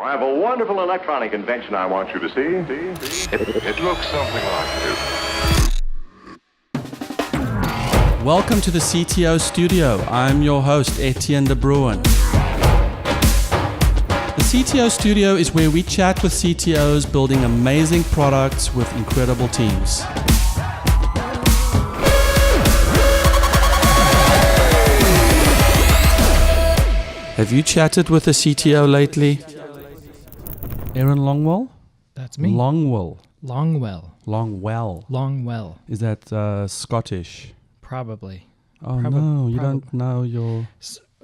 I have a wonderful electronic invention I want you to see. It looks something like this. Welcome to the CTO Studio. I'm your host, Etienne de Bruin. The CTO Studio is where we chat with CTOs building amazing products with incredible teams. Have you chatted with a CTO lately? Aaron Longwell? That's me. Longwell. Longwell. Is that Scottish? Probably. Oh, no, you don't know your...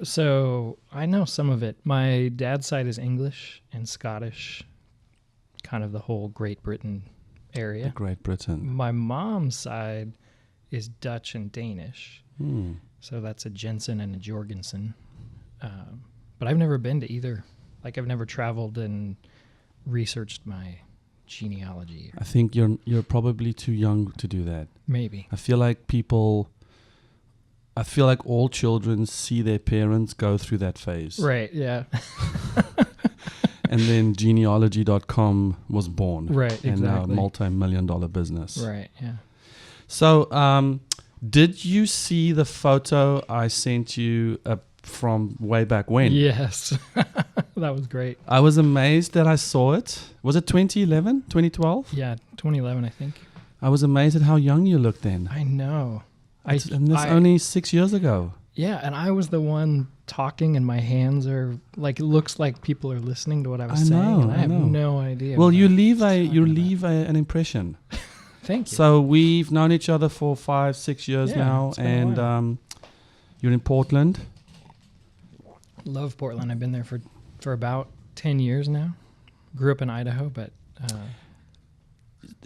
So I know some of it. My dad's side is English and Scottish, kind of the whole Great Britain area. Great Britain. My mom's side is Dutch and Danish. So that's a Jensen and a Jorgensen. But I've never been to either. Like, I've never traveled and researched my genealogy. I think you're probably too young to do that. Maybe. I feel like all children see their parents go through that phase. Right, yeah. And then genealogy.com was born. Right, exactly. And now multi-million-dollar business. Right, yeah. So, did you see the photo I sent you from way back when? Yes. That was great. I was amazed that I saw it. Was it 2011, 2012? Yeah, 2011, I think. I was amazed at how young you looked then. I know. And that's only 6 years ago. Yeah, and I was the one talking, and my hands are like, it looks like people are listening to what I was saying. And I have no idea. Well, you leave an impression. Thank you. So we've known each other for 5-6 years now, and you're in Portland. Love Portland. I've been there for about 10 years now. Grew up in Idaho, but...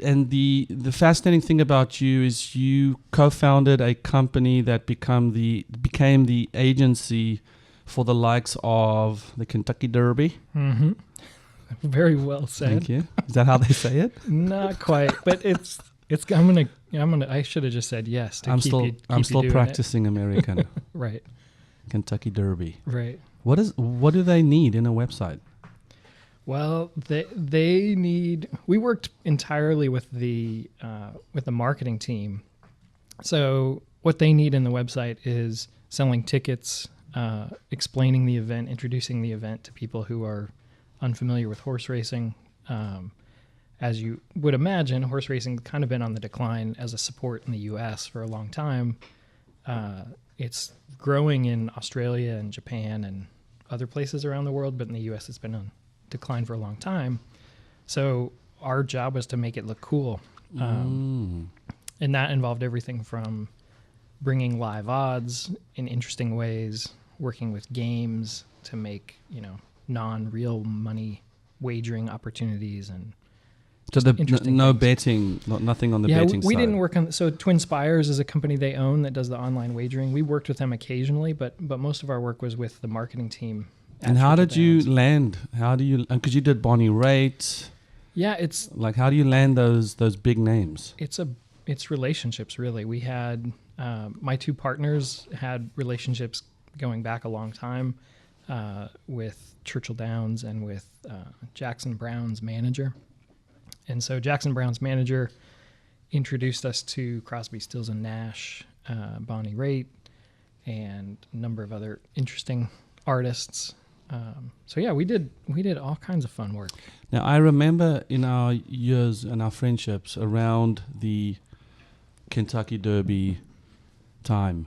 And the fascinating thing about you is you co-founded a company that became the agency for the likes of the Kentucky Derby. Mm-hmm. Very well said. Thank you. Is that how they say it? Not quite, but it's. I should have just said yes. I'm still practicing American. Right. Kentucky Derby. Right. What do they need in a website? Well, they need. We worked entirely with the marketing team. So what they need in the website is selling tickets, explaining the event, introducing the event to people who are unfamiliar with horse racing. As you would imagine, horse racing kind of been on the decline as a sport in the U.S. for a long time. It's growing in Australia and Japan and other places around the world, but in the U.S. it's been on decline for a long time. So our job was to make it look cool. And that involved everything from bringing live odds in interesting ways, working with games to make, non-real money wagering opportunities, and so no betting, nothing on the betting side. We didn't work on. So Twin Spires is a company they own that does the online wagering. We worked with them occasionally, but most of our work was with the marketing team. And how did you land? Because you did Bonnie Raitt. Yeah, it's like, how do you land those big names? It's relationships, really. We had my two partners had relationships going back a long time with Churchill Downs and with Jackson Brown's manager. And so Jackson Brown's manager introduced us to Crosby, Stills and Nash, Bonnie Raitt, and a number of other interesting artists. So yeah, we did all kinds of fun work. Now I remember in our years and our friendships around the Kentucky Derby time,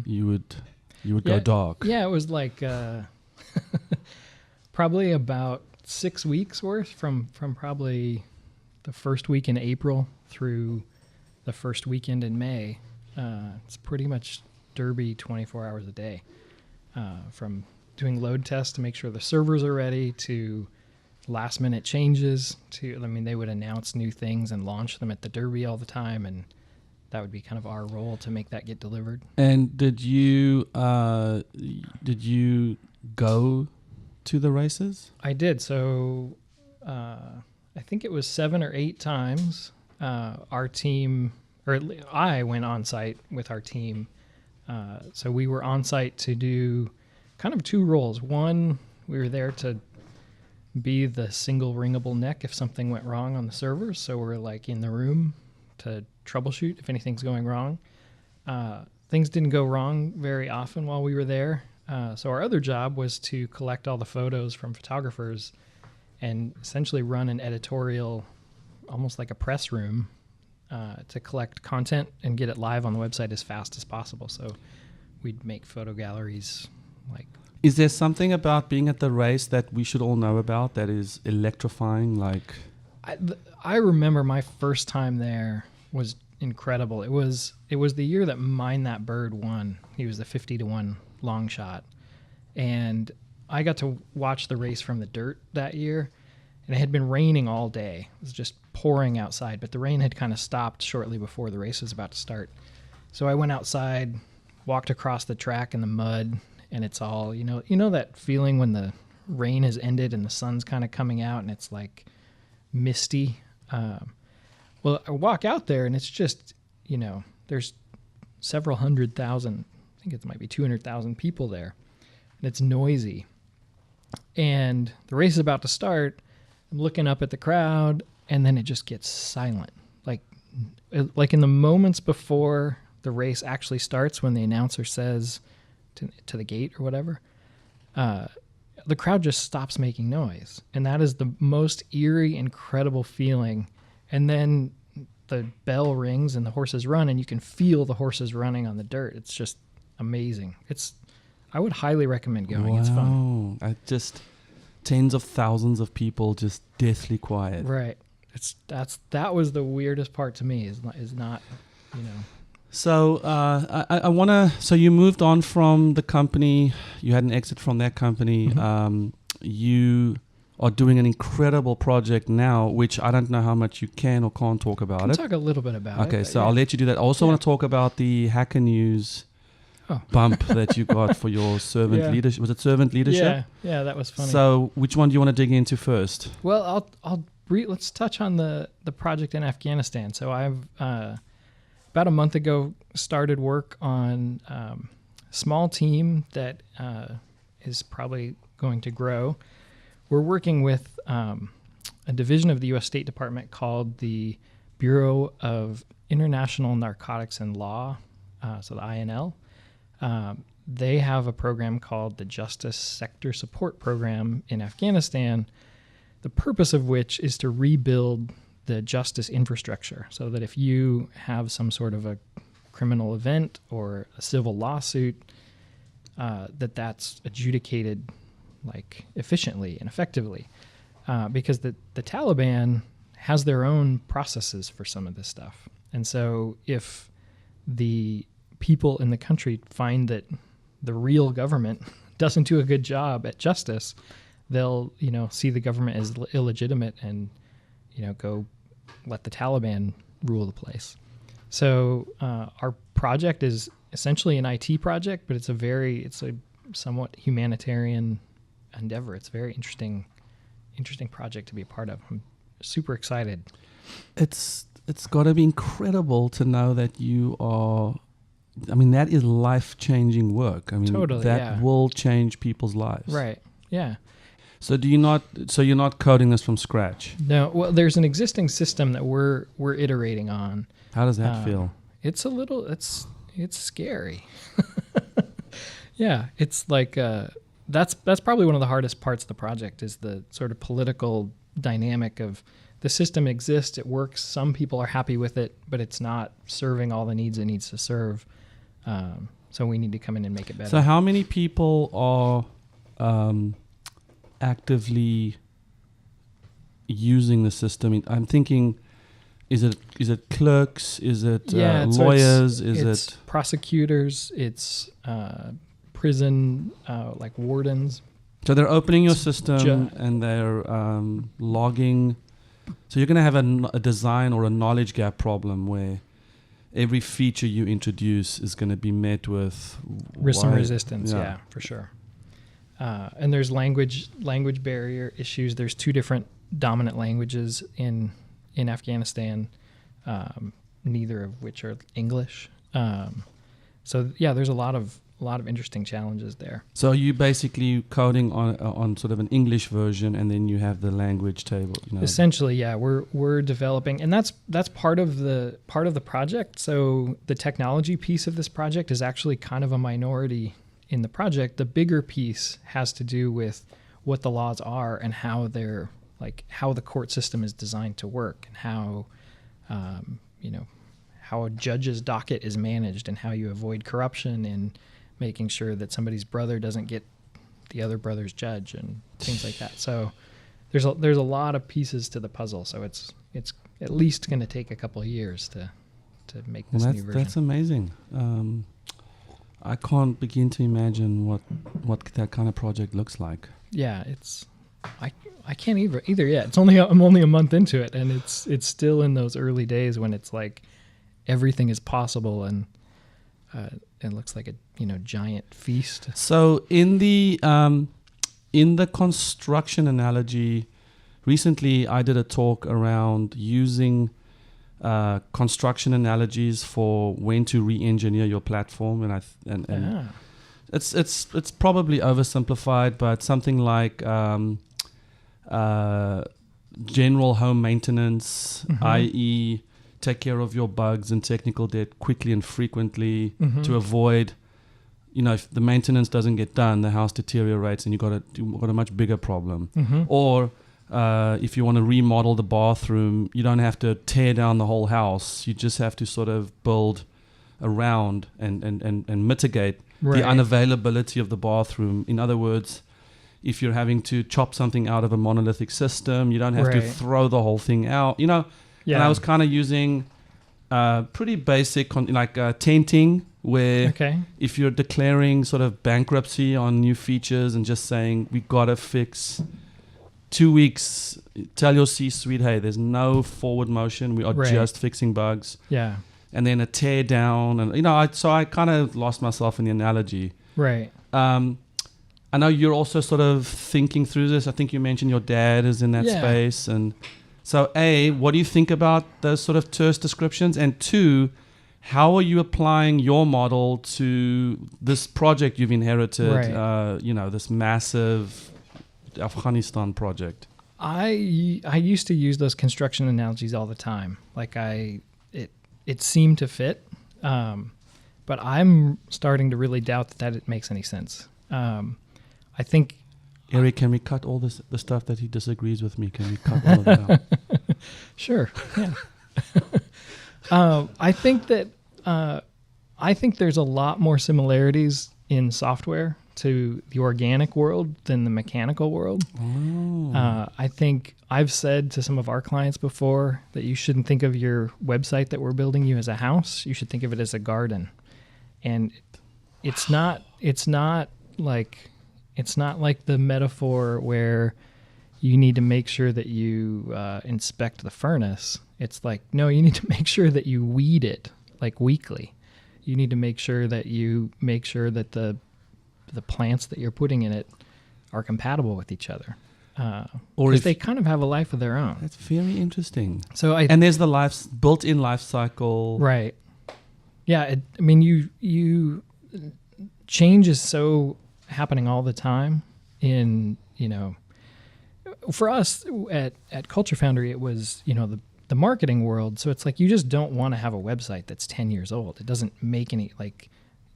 you would go dark. Yeah, it was like probably about 6 weeks worth from probably the first week in April through the first weekend in May. It's pretty much Derby 24 hours a day, from doing load tests to make sure the servers are ready to last minute changes they would announce new things and launch them at the Derby all the time, and that would be kind of our role to make that get delivered. And did you go to the races? I did. So I think it was 7 or 8 times our team, or I went on site with our team. So we were on site to do kind of 2 roles. One, we were there to be the single ringable neck if something went wrong on the servers. So we're like in the room to troubleshoot if anything's going wrong. Things didn't go wrong very often while we were there. So our other job was to collect all the photos from photographers and essentially run an editorial, almost like a press room, to collect content and get it live on the website as fast as possible. So we'd make photo galleries like... Is there something about being at the race that we should all know about that is electrifying? Like, I remember my first time there was incredible. It was the year that Mind That Bird won. He was the 50-1 long shot. And I got to watch the race from the dirt that year. And it had been raining all day. It was just pouring outside, but the rain had kind of stopped shortly before the race was about to start. So I went outside, walked across the track in the mud, and it's all, you know that feeling when the rain has ended and the sun's kind of coming out and it's like misty. Well, I walk out there and it's just, there's several 100,000, I think it might be 200,000 people there, and it's noisy. And the race is about to start. I'm looking up at the crowd, and then it just gets silent. Like in the moments before the race actually starts, when the announcer says to the gate or whatever, the crowd just stops making noise. And that is the most eerie, incredible feeling. And then the bell rings and the horses run, and you can feel the horses running on the dirt. It's just amazing. I would highly recommend going. wow. It's fun. Tens of thousands of people just deathly quiet. Right. That was the weirdest part to me is not. So I want to. So you moved on from the company. You had an exit from that company. Mm-hmm. You are doing an incredible project now, which I don't know how much you can or can't talk about. I'll talk a little bit about it. Okay, so I'll let you do that. I also want to talk about the Hacker News bump that you got for your servant leadership. Was it servant leadership? Yeah, that was funny. So which one do you want to dig into first? Well, let's touch on the project in Afghanistan. So I've about a month ago started work on a small team that is probably going to grow. We're working with a division of the U.S. State Department called the Bureau of International Narcotics and Law, so the INL. They have a program called the Justice Sector Support Program in Afghanistan, the purpose of which is to rebuild the justice infrastructure so that if you have some sort of a criminal event or a civil lawsuit, that's adjudicated like efficiently and effectively, because the Taliban has their own processes for some of this stuff. And so if the people in the country find that the real government doesn't do a good job at justice, they'll, see the government as illegitimate and, go let the Taliban rule the place. So our project is essentially an IT project, but it's a somewhat humanitarian endeavor. It's a very interesting project to be a part of. I'm super excited. It's got to be incredible to know that you are. I mean, that is life-changing work. I mean, totally, that will change people's lives. Right. Yeah. So you're not coding this from scratch? No. Well, there's an existing system that we're iterating on. How does that feel? It's it's scary. Yeah. It's like, that's probably one of the hardest parts of the project is the sort of political dynamic of the system exists, it works, some people are happy with it, but it's not serving all the needs it needs to serve. So we need to come in and make it better. So how many people are actively using the system? I'm thinking, is it clerks? Is it lawyers? It's prosecutors? It's prison like wardens. So they're opening your system and they're logging. So you're going to have a design or a knowledge gap problem where every feature you introduce is going to be met with some resistance. Yeah, for sure. And there's language barrier issues. There's two different dominant languages in Afghanistan, neither of which are English. So yeah, there's a lot of lot of interesting challenges there. So are you basically coding on sort of an English version, and then you have the language table? Essentially, yeah, we're developing, and that's part of the project. So the technology piece of this project is actually kind of a minority in the project. The bigger piece has to do with what the laws are and how they're how the court system is designed to work, and how how a judge's docket is managed, and how you avoid corruption, and making sure that somebody's brother doesn't get the other brother's judge, and things like that. So there's a lot of pieces to the puzzle. So it's at least going to take a couple of years to make this new version. That's amazing. I can't begin to imagine what that kind of project looks like. Yeah, I can't either yet. I'm only a month into it, and it's still in those early days when it's like everything is possible, and it looks like a giant feast. So in the construction analogy, recently I did a talk around using construction analogies for when to re-engineer your platform, and it's probably oversimplified, but something like general home maintenance, i.e. take care of your bugs and technical debt quickly and frequently to avoid, if the maintenance doesn't get done, the house deteriorates and you've got a much bigger problem. Or if you want to remodel the bathroom, you don't have to tear down the whole house. You just have to sort of build around and mitigate the unavailability of the bathroom. In other words, if you're having to chop something out of a monolithic system, you don't have to throw the whole thing out. And I was kind of using pretty basic tenting, where if you're declaring sort of bankruptcy on new features and just saying, we got to fix 2 weeks, tell your C-suite, hey, there's no forward motion. We are just fixing bugs. Yeah. And then a tear down. And, I kind of lost myself in the analogy. Right. I know you're also sort of thinking through this. I think you mentioned your dad is in that space. And so, A, what do you think about those sort of terse descriptions? And 2, how are you applying your model to this project you've inherited, this massive Afghanistan project? I used to use those construction analogies all the time. It seemed to fit, but I'm starting to really doubt that it makes any sense. I think... Eric, can we cut all the stuff that he disagrees with me? Can we cut all of that out? Sure. Yeah. I think there's a lot more similarities in software to the organic world than the mechanical world. I think I've said to some of our clients before that you shouldn't think of your website that we're building you as a house. You should think of it as a garden. And it's not like the metaphor where you need to make sure that you inspect the furnace. It's like, no, you need to make sure that you weed it weekly. You need to make sure that the plants that you're putting in it are compatible with each other. Or if they kind of have a life of their own. That's very interesting. And there's the built-in life cycle. Right. Yeah. You change is so happening all the time for us at Culture Foundry, it was, the marketing world. So it's like, you just don't want to have a website that's 10 years old. It doesn't make any,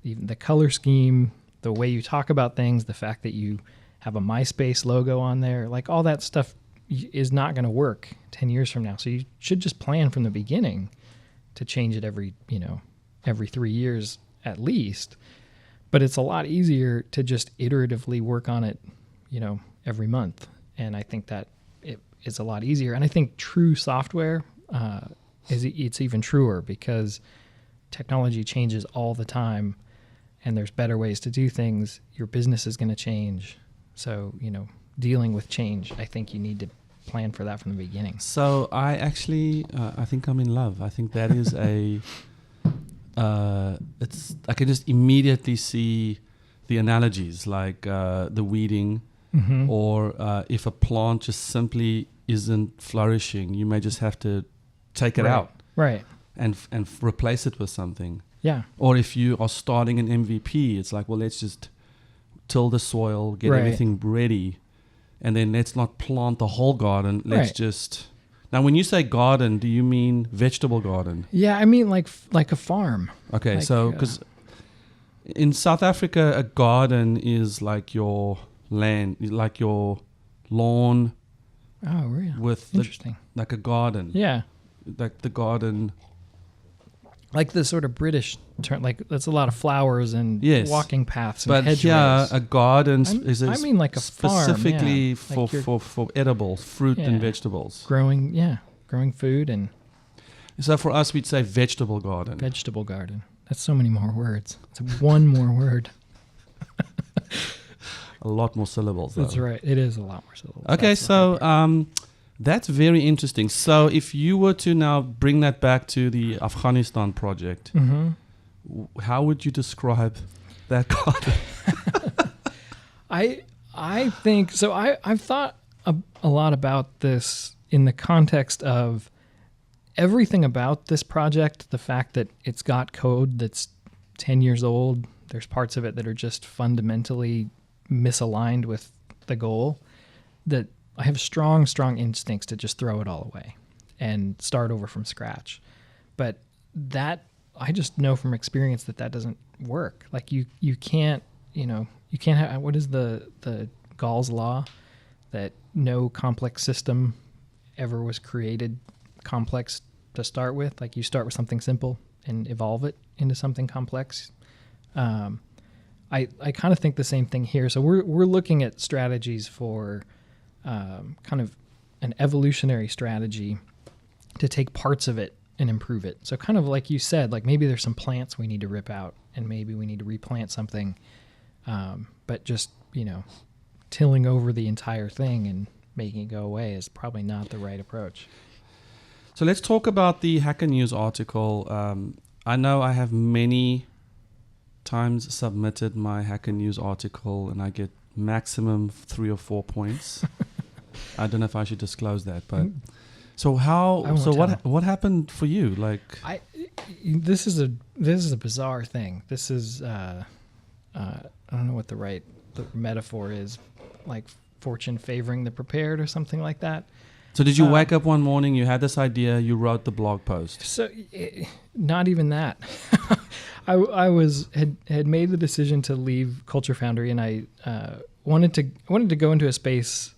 even the color scheme, the way you talk about things, the fact that you have a MySpace logo on there, all that stuff is not going to work 10 years from now. So you should just plan from the beginning to change it every 3 years at least. But it's a lot easier to just iteratively work on it, every month. And I think that it is a lot easier. And I think true software it's even truer, because technology changes all the time, and there's better ways to do things. Your business is going to change. So, dealing with change, I think you need to plan for that from the beginning. So I actually, I think I'm in love. I think that is I can just immediately see the analogies, like the weeding, or if a plant just simply isn't flourishing, you may just have to take it out, right, and replace it with something. Yeah. Or if you are starting an MVP, it's like, well, let's just till the soil, get Right. everything ready, and then let's not plant the whole garden. Let's Right. just... Now, when you say garden, do you mean vegetable garden? Yeah, I mean like a farm. Okay, Like, so because in South Africa, a garden is like your land, like your lawn Oh, really? with Interesting. like a garden. Yeah. Like the garden. Like the sort of British term, like that's a lot of flowers and Yes. walking paths and But hedgerows. here, a garden I mean like a farm, specifically yeah. for, Like you're for edibles, fruit and Yeah. vegetables. growing food and So for us, we'd say vegetable garden. vegetable garden. That's so many more words. It's one more word. A lot more syllables, though. That's right. It is a lot more syllables. Okay, That's the hard part. so that's very interesting. So if you were to now bring that back to the Afghanistan project, how would you describe that garden? I think so. I've thought a lot about this in the context of everything about this project. The fact that it's got code that's 10 years old. There's parts of it that are just fundamentally misaligned with the goal. That I have strong instincts to just throw it all away and start over from scratch. But that I just know from experience that doesn't work. Like you can't have, what is the Gall's law, that no complex system ever was created complex to start with. Like you start with something simple and evolve it into something complex. I kind of think the same thing here. So we're looking at strategies for kind of an evolutionary strategy to take parts of it and improve it. So kind of like you said, like maybe there's some plants we need to rip out and maybe we need to replant something. But just, tilling over the entire thing and making it go away is probably not the right approach. So let's talk about the Hacker News article. I know I have many times submitted my Hacker News article and I get maximum 3 or 4 points. I don't know if I should disclose that, but so what happened for you? Like this is a bizarre thing. This is I don't know what the metaphor is, like fortune favoring the prepared or something like that. So did you wake up one morning, you had this idea, you wrote the blog post? So not even that. I had made the decision to leave Culture Foundry, and I wanted to go into a space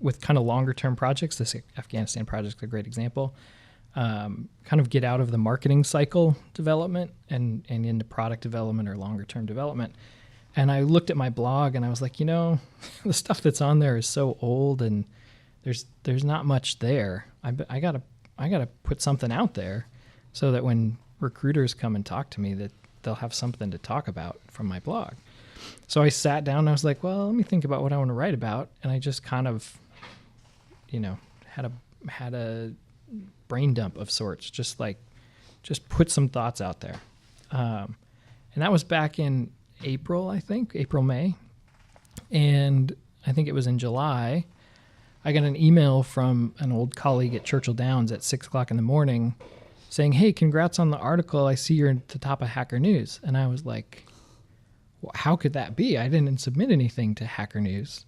with kind of longer term projects. This Afghanistan project is a great example. Kind of get out of the marketing cycle development and into product development or longer term development. And I looked at my blog and I was like, the stuff that's on there is so old and there's not much there. I gotta put something out there so that when recruiters come and talk to me, that they'll have something to talk about from my blog. So I sat down and I was like, well, let me think about what I want to write about. And I just kind of, had a brain dump of sorts, just put some thoughts out there. And that was back in April, May. And I think it was in July, I got an email from an old colleague at Churchill Downs at 6:00 in the morning saying, hey, congrats on the article. I see you're at the top of Hacker News. And I was like, well, how could that be? I didn't submit anything to Hacker News.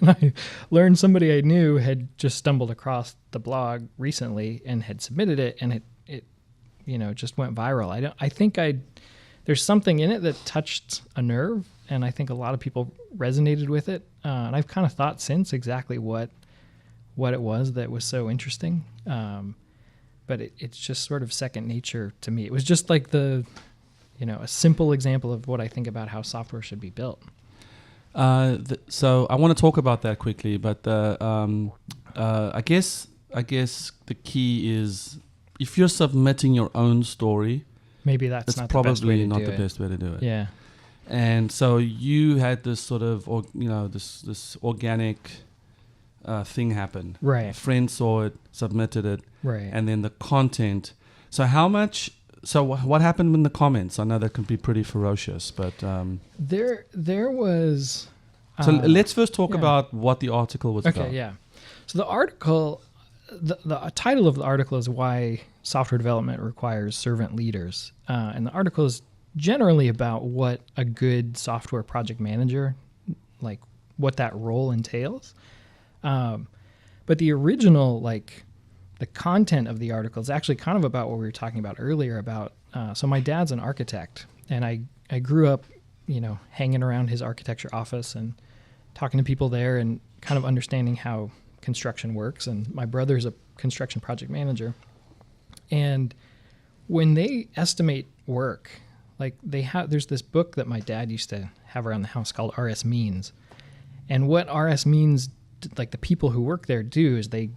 And I learned somebody I knew had just stumbled across the blog recently and had submitted it, and it just went viral. I think there's something in it that touched a nerve, and I think a lot of people resonated with it. And I've kind of thought since exactly what it was that was so interesting. But it's just sort of second nature to me. It was just like a simple example of what I think about how software should be built. So I want to talk about that quickly, but I guess the key is if you're submitting your own story, maybe that's not probably not the best way to do it. Yeah. And so you had this sort of, this organic thing happen. Right. A friend saw it, submitted it, Right. and then the content. So what happened in the comments? I know that can be pretty ferocious, but there was. So let's first talk about what the article was about. Okay, yeah. So the article, the title of the article is Why Software Development Requires Servant Leaders. And the article is generally about what a good software project manager, like what that role entails. But the original, like the content of the article is actually kind of about what we were talking about earlier about, so my dad's an architect, and I grew up, hanging around his architecture office and talking to people there and kind of understanding how construction works. And my brother's a construction project manager. And when they estimate work, like there's this book that my dad used to have around the house called RS Means. And what RS Means, like the people who work there do, is they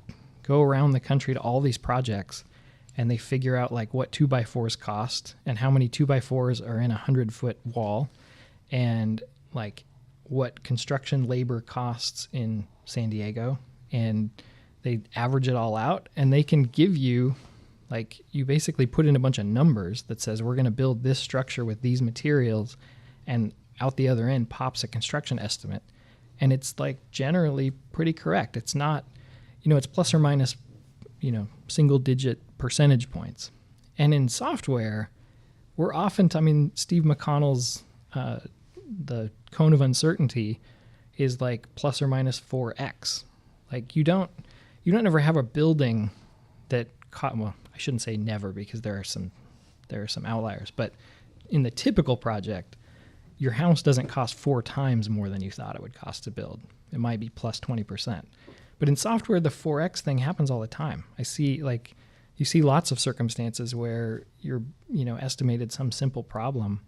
go around the country to all these projects and they figure out like what 2x4s cost and how many 2x4s are in a 100-foot wall and like what construction labor costs in San Diego. And they average it all out, and they can give you, like, you basically put in a bunch of numbers that says we're going to build this structure with these materials, and out the other end pops a construction estimate. And it's like generally pretty correct. It's not, it's plus or minus, single digit percentage points. And in software, we're often, Steve McConnell's, the cone of uncertainty is like plus or minus 4x. Like you don't ever have a building that well, I shouldn't say never because there are some outliers, but in the typical project, your house doesn't cost 4 times more than you thought it would cost to build. It might be plus 20%. But in software, the 4x thing happens all the time. You see lots of circumstances where you're, estimated some simple problem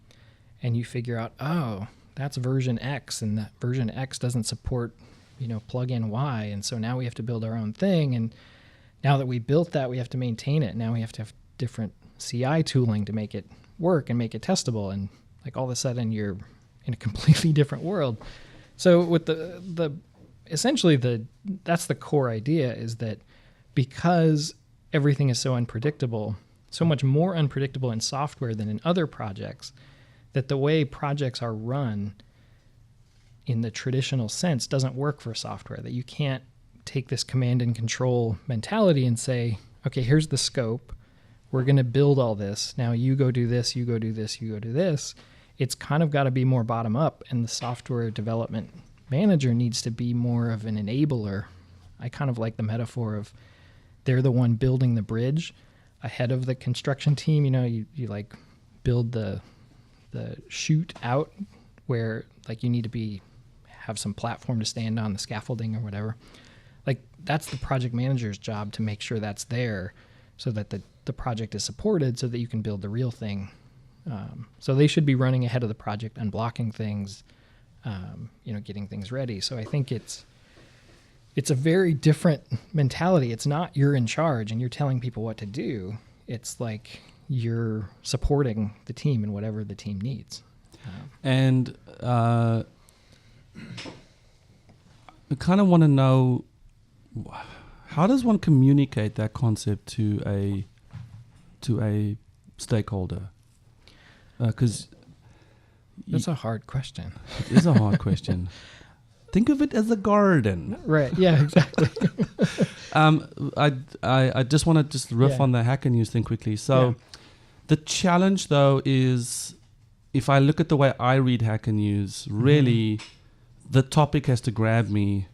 and you figure out, oh, that's version X and that version X doesn't support, plug-in Y. And so now we have to build our own thing. And now that we built that, we have to maintain it. Now we have to have different CI tooling to make it work and make it testable. And like all of a sudden you're in a completely different world. So with that's the core idea, is that because everything is so unpredictable, so much more unpredictable in software than in other projects, that the way projects are run in the traditional sense doesn't work for software, that you can't take this command and control mentality and say, okay, here's the scope. We're going to build all this. Now you go do this, you go do this, you go do this. It's kind of got to be more bottom up, and the software development manager needs to be more of an enabler. I kind of like the metaphor of they're the one building the bridge ahead of the construction team. You like build the chute out where like you need to have some platform to stand on, the scaffolding or whatever. Like that's the project manager's job, to make sure that's there so that the project is supported so that you can build the real thing. So they should be running ahead of the project, unblocking things, getting things ready. So I think it's a very different mentality. It's not you're in charge and you're telling people what to do. It's like you're supporting the team in whatever the team needs. And I kind of want to know, how does one communicate that concept to a stakeholder? Because that's a hard question. It is a hard question. Think of it as a garden. Right. Yeah, exactly. I just want to riff on the Hacker News thing quickly. So the challenge, though, is if I look at the way I read Hacker News, really the topic has to grab me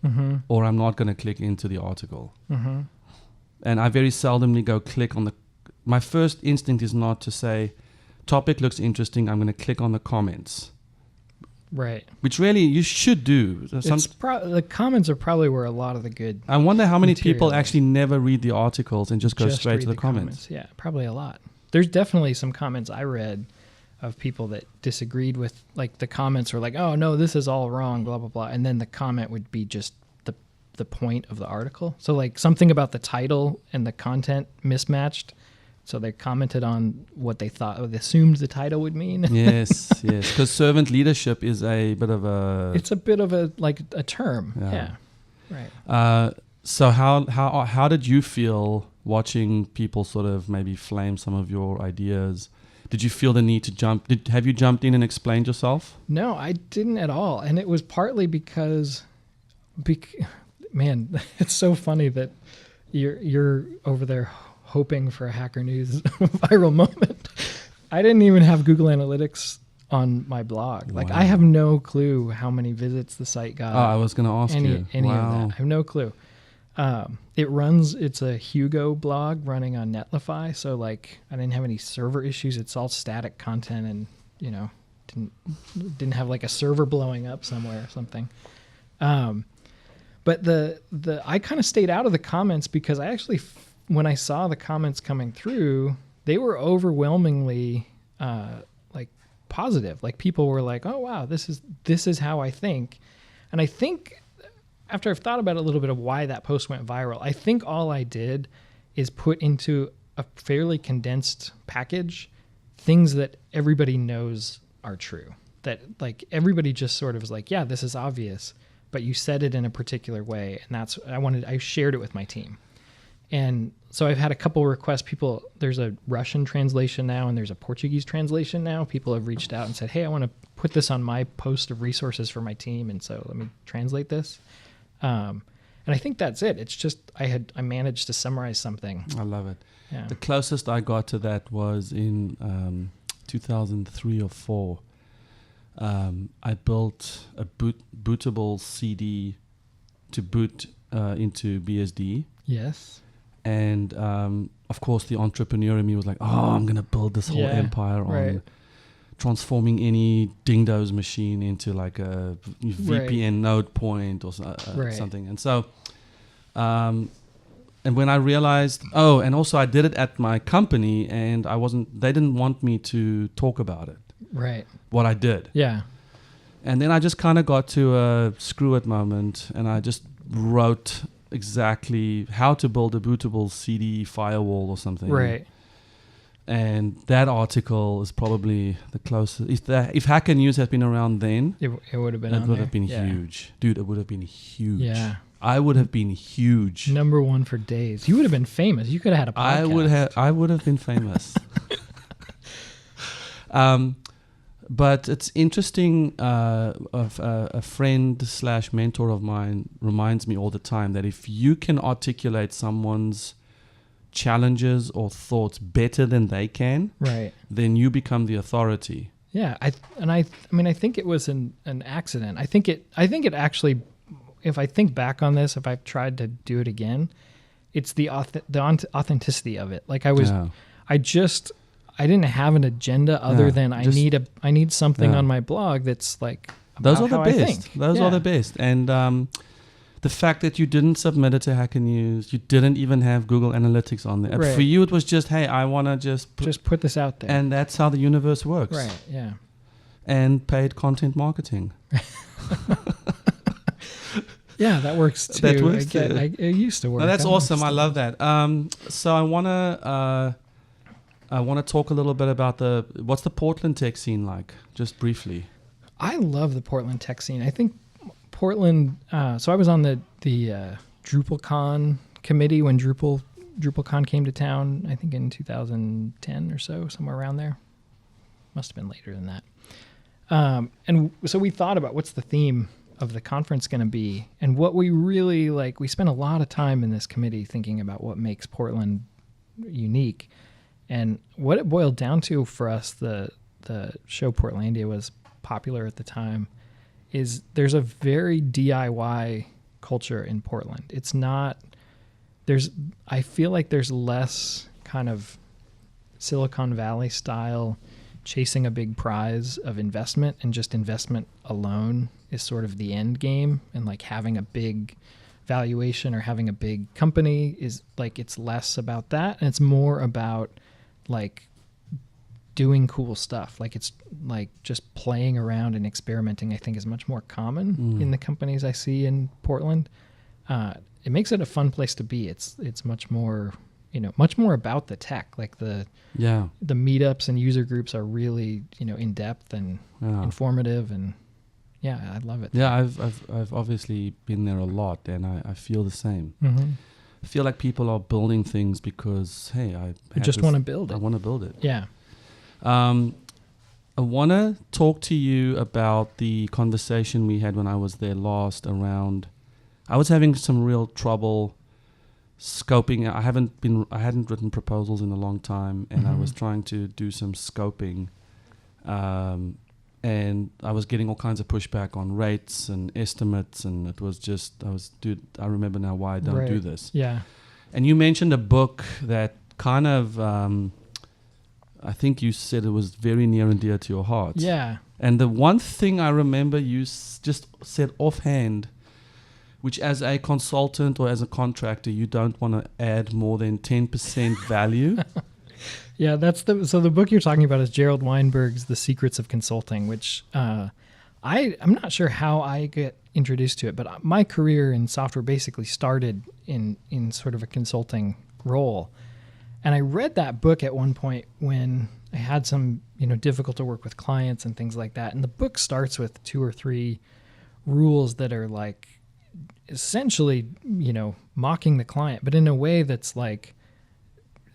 or I'm not going to click into the article. And I very seldomly go click on my first instinct is not to say, topic looks interesting, I'm going to click on the comments. Right. Which really you should do. The comments are probably where a lot of the good I wonder how many people is. actually never read the articles and just go straight to the comments. Yeah, probably a lot. There's definitely some comments I read of people that disagreed with, like the comments were like, oh no, this is all wrong, blah, blah, blah. And then the comment would be just the point of the article. So like something about the title and the content mismatched. So they commented on what they assumed the title would mean. Yes. Because servant leadership is a bit of a... It's a bit of a term. Yeah. Right. So how did you feel watching people sort of maybe flame some of your ideas? Did you feel the need to jump? Have you jumped in and explained yourself? No, I didn't at all. And it was partly because man, it's so funny that you're over there hoping for a Hacker News viral moment. I didn't even have Google Analytics on my blog. Like I have no clue how many visits the site got. Oh, I was going to ask you. Any of that. I have no clue. It's a Hugo blog running on Netlify. So like I didn't have any server issues. It's all static content and, you know, didn't have like a server blowing up somewhere or something. But I kind of stayed out of the comments because I actually, when I saw the comments coming through, they were overwhelmingly like positive. Like people were like, "Oh wow, this is how I think." And I think after I've thought about a little bit of why that post went viral, I think all I did is put into a fairly condensed package things that everybody knows are true. That like everybody just sort of was like, "Yeah, this is obvious," but you said it in a particular way, and I shared it with my team. And so I've had a couple requests. There's a Russian translation now and there's a Portuguese translation now. People have reached out and said, "Hey, I want to put this on my post of resources for my team, and so let me translate this." And I think that's it. It's just I managed to summarize something. I love it. Yeah. The closest I got to that was in 2003 or 4. I built a bootable CD to boot into BSD. Yes. And of course, the entrepreneur in me was like, "Oh, I'm going to build this whole empire on transforming any Dingdo's machine into like a VPN node point or something." And so, and when I realized, and also I did it at my company, and they didn't want me to talk about it. Right. What I did. Yeah. And then I just kind of got to a screw it moment, and I just wrote exactly how to build a bootable CD firewall or something. Right. And that article is probably the closest. If Hacker News had been around then, it would have been. It would have been huge, dude. It would have been huge. Yeah. I would have been huge. Number one for days. You would have been famous. You could have had a podcast. I would have been famous. But it's interesting. A friend / mentor of mine reminds me all the time that if you can articulate someone's challenges or thoughts better than they can, right, then you become the authority. Yeah, I think it was an accident. I think it actually, if I think back on this, if I've tried to do it again, it's the authenticity of it. Like I didn't have an agenda other than I need something on my blog that's like those are the how best. I think. Those are the best. And the fact that you didn't submit it to Hacker News, you didn't even have Google Analytics on there. Right. For you, it was just, hey, I want to just put this out there. And that's how the universe works. Right. Yeah. And paid content marketing. Yeah, that works too. That works too. I used to work. No, that's awesome. I love that. So I want to talk a little bit about what's the Portland tech scene like, just briefly. I love the Portland tech scene. I think Portland. So I was on the DrupalCon committee when DrupalCon came to town. I think in 2010 or so, somewhere around there. Must have been later than that. And so we thought about what's the theme of the conference going to be, and what we really like. We spent a lot of time in this committee thinking about what makes Portland unique. And what it boiled down to for us, the show Portlandia was popular at the time, is there's a very DIY culture in Portland. It's not, I feel like there's less kind of Silicon Valley style chasing a big prize of investment, and just investment alone is sort of the end game, and like having a big valuation or having a big company is like, it's less about that, and it's more about like doing cool stuff. Like it's like just playing around and experimenting, I think, is much more common in the companies I see in Portland. It makes it a fun place to be. It's much more, much more about the tech. Like the meetups and user groups are really, in depth and informative, and I love it. Yeah, I've obviously been there a lot, and I feel the same. Mm-hmm. I feel like people are building things because, hey, I just want to build it. I want to build it. Yeah. I want to talk to you about the conversation we had when I was there last around. I was having some real trouble scoping. I hadn't written proposals in a long time, and I was trying to do some scoping, and I was getting all kinds of pushback on rates and estimates, and it was just, I remember now why I don't do this. Yeah. And you mentioned a book that kind of, I think you said it was very near and dear to your heart. Yeah. And the one thing I remember you just said offhand, which as a consultant or as a contractor, you don't want to add more than 10% value. Yeah, so the book you're talking about is Gerald Weinberg's The Secrets of Consulting, which I'm not sure how I get introduced to it, but my career in software basically started in sort of a consulting role. And I read that book at one point when I had some, difficult to work with clients and things like that. And the book starts with 2 or 3 rules that are like essentially, mocking the client, but in a way that's like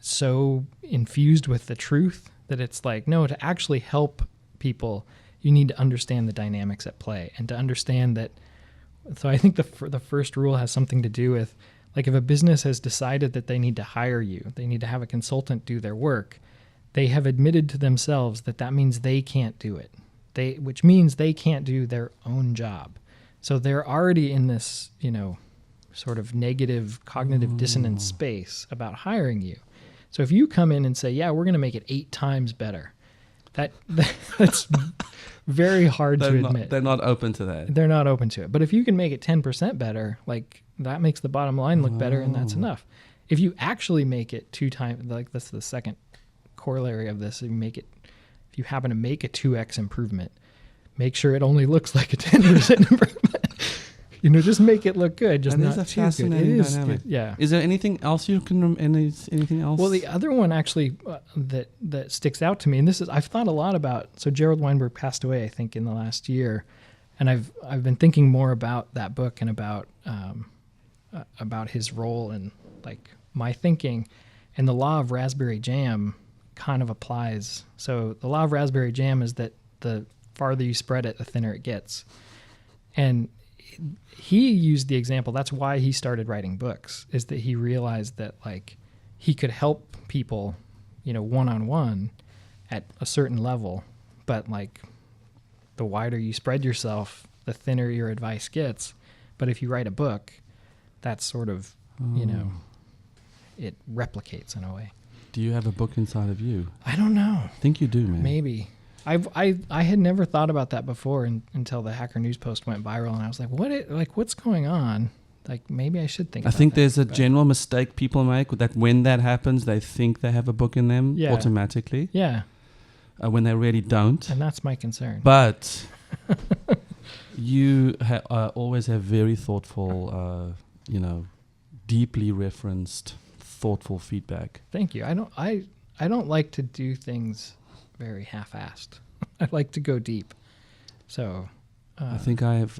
so infused with the truth that it's like, no, to actually help people, you need to understand the dynamics at play and to understand that. So I think the first rule has something to do with, like, if a business has decided that they need to hire you, they need to have a consultant do their work, they have admitted to themselves that means they can't do it. Which means they can't do their own job. So they're already in this, sort of negative cognitive dissonance space about hiring you. So if you come in and say, yeah, we're going to make it 8 times better, that's very hard to admit. They're not open to that. They're not open to it. But if you can make it 10% better, like, that makes the bottom line look better, and that's enough. If you actually make it 2 times, like, that's the second corollary of this. If you happen to make a 2x improvement, make sure it only looks like a 10% improvement. Just make it look good. Just not too good. It is a fascinating dynamic. Yeah. Is there anything else you can? Anything else? Well, the other one actually that sticks out to me, and I've thought a lot about. So Gerald Weinberg passed away, I think, in the last year, and I've been thinking more about that book and about his role and, like, my thinking, and the law of raspberry jam kind of applies. So the law of raspberry jam is that the farther you spread it, the thinner it gets. And he used the example, that's why he started writing books, is that he realized that, like, he could help people, one-on-one at a certain level, but, like, the wider you spread yourself, the thinner your advice gets. But if you write a book, that's sort of, it replicates in a way. Do you have a book inside of you? I don't know. I think you do, man. Maybe. I had never thought about that before until the Hacker News post went viral, and I was like, what's going on? Like, maybe I should think about that. I think there's a general mistake people make that when that happens, they think they have a book in them automatically. Yeah. When they really don't. And that's my concern. But you always have very thoughtful, deeply referenced, thoughtful feedback. Thank you. I don't like to do things very half-assed. I like to go deep. So I think I have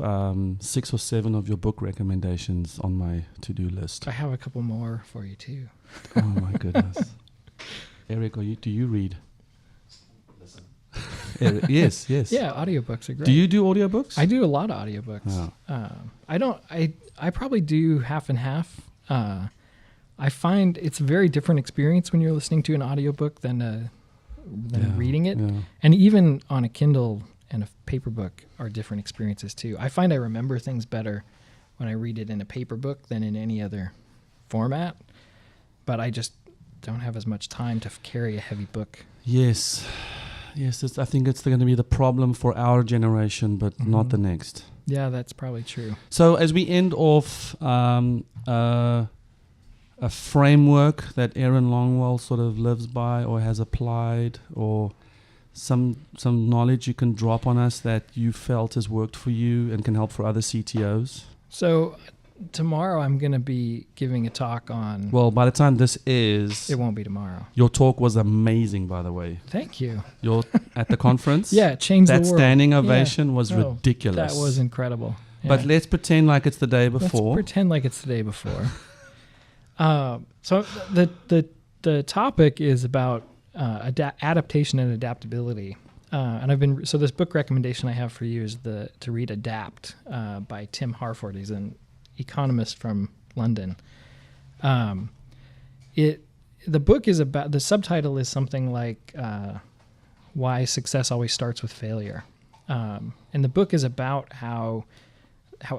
6 or 7 of your book recommendations on my to-do list. I have a couple more for you too. Oh my goodness. Eric, do you read? Listen. Eric, yes. Yeah, audiobooks are great. Do you do audiobooks? I do a lot of audiobooks. Oh. I probably do half and half. I find it's a very different experience when you're listening to an audiobook than reading it. Yeah. And even on a Kindle and a paper book are different experiences too. I find I remember things better when I read it in a paper book than in any other format, but I just don't have as much time to carry a heavy book. Yes, I think it's going to be the problem for our generation, but not the next. Yeah, that's probably true. So as we end off, a framework that Aaron Longwell sort of lives by or has applied, or some knowledge you can drop on us that you felt has worked for you and can help for other CTOs? So tomorrow I'm going to be giving a talk on... Well, by the time this is... It won't be tomorrow. Your talk was amazing, by the way. Thank you. You're at the conference? Yeah, it changed the world. That standing ovation was ridiculous. That was incredible. Yeah. But let's pretend like it's the day before. Let's pretend like it's the day before. So the topic is about adaptation and adaptability. And so this book recommendation I have for you is to read Adapt by Tim Harford. He's an economist from London. The book is about, the subtitle is something like Why Success Always Starts with Failure. And the book is about how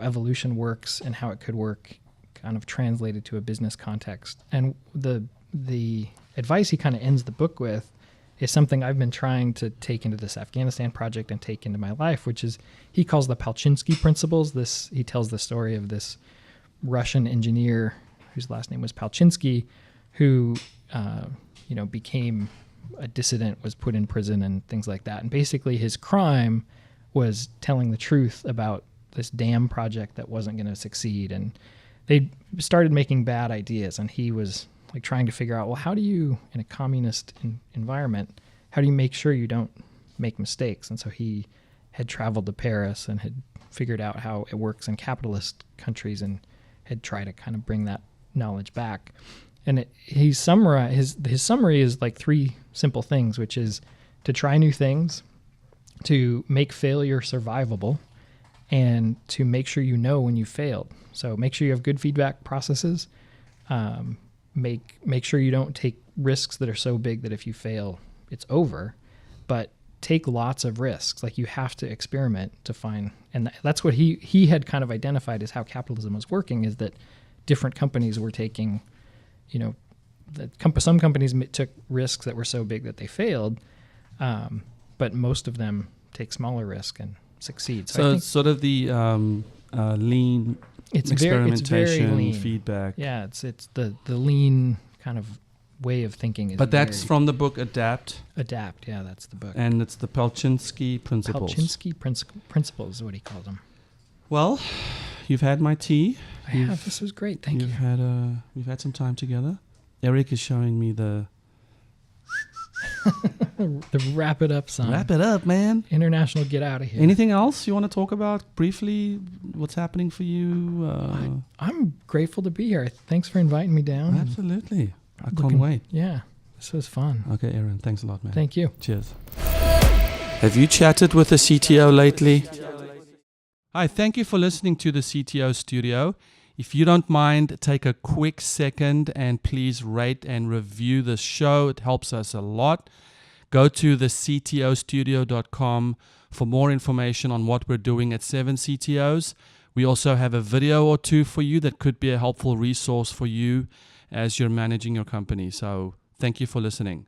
evolution works and how it could work kind of translated to a business context. And the advice he kind of ends the book with is something I've been trying to take into this Afghanistan project and take into my life, which is he calls the Palchinsky Principles. He tells the story of this Russian engineer whose last name was Palchinsky, who became a dissident, was put in prison and things like that. And basically his crime was telling the truth about this dam project that wasn't going to succeed. And they started making bad ideas, and he was like trying to figure out, well, how do you, in a communist environment, how do you make sure you don't make mistakes? And so he had traveled to Paris and had figured out how it works in capitalist countries and had tried to kind of bring that knowledge back. And his summary is like 3 simple things, which is to try new things, to make failure survivable, and to make sure you know when you failed. So make sure you have good feedback processes. Make sure you don't take risks that are so big that if you fail, it's over. But take lots of risks. Like, you have to experiment to find, and that's what he had kind of identified as how capitalism was working, is that different companies were taking, some companies took risks that were so big that they failed, but most of them take smaller risk and succeed. So it's sort of the lean experimentation, very lean. Feedback. Yeah, it's the lean kind of way of thinking. But that's from the book Adapt. Adapt, yeah, that's the book. And it's the Palchinsky Principles. Palchinsky Principles is what he called them. Well, you've had my tea. I have. This was great. Thank you. We've had some time together. Eric is showing me the wrap it up sign. Wrap it up, man. International get out of here. Anything else you want to talk about briefly? What's happening for you? I'm grateful to be here. Thanks for inviting me down. Absolutely. I can't wait. Yeah, this was fun. Okay, Aaron. Thanks a lot, man. Thank you. Cheers. Have you chatted with the CTO lately? Hi, thank you for listening to the CTO Studio. If you don't mind, take a quick second and please rate and review the show. It helps us a lot. Go to the ctostudio.com for more information on what we're doing at 7 CTOs. We also have a video or 2 for you that could be a helpful resource for you as you're managing your company. So thank you for listening.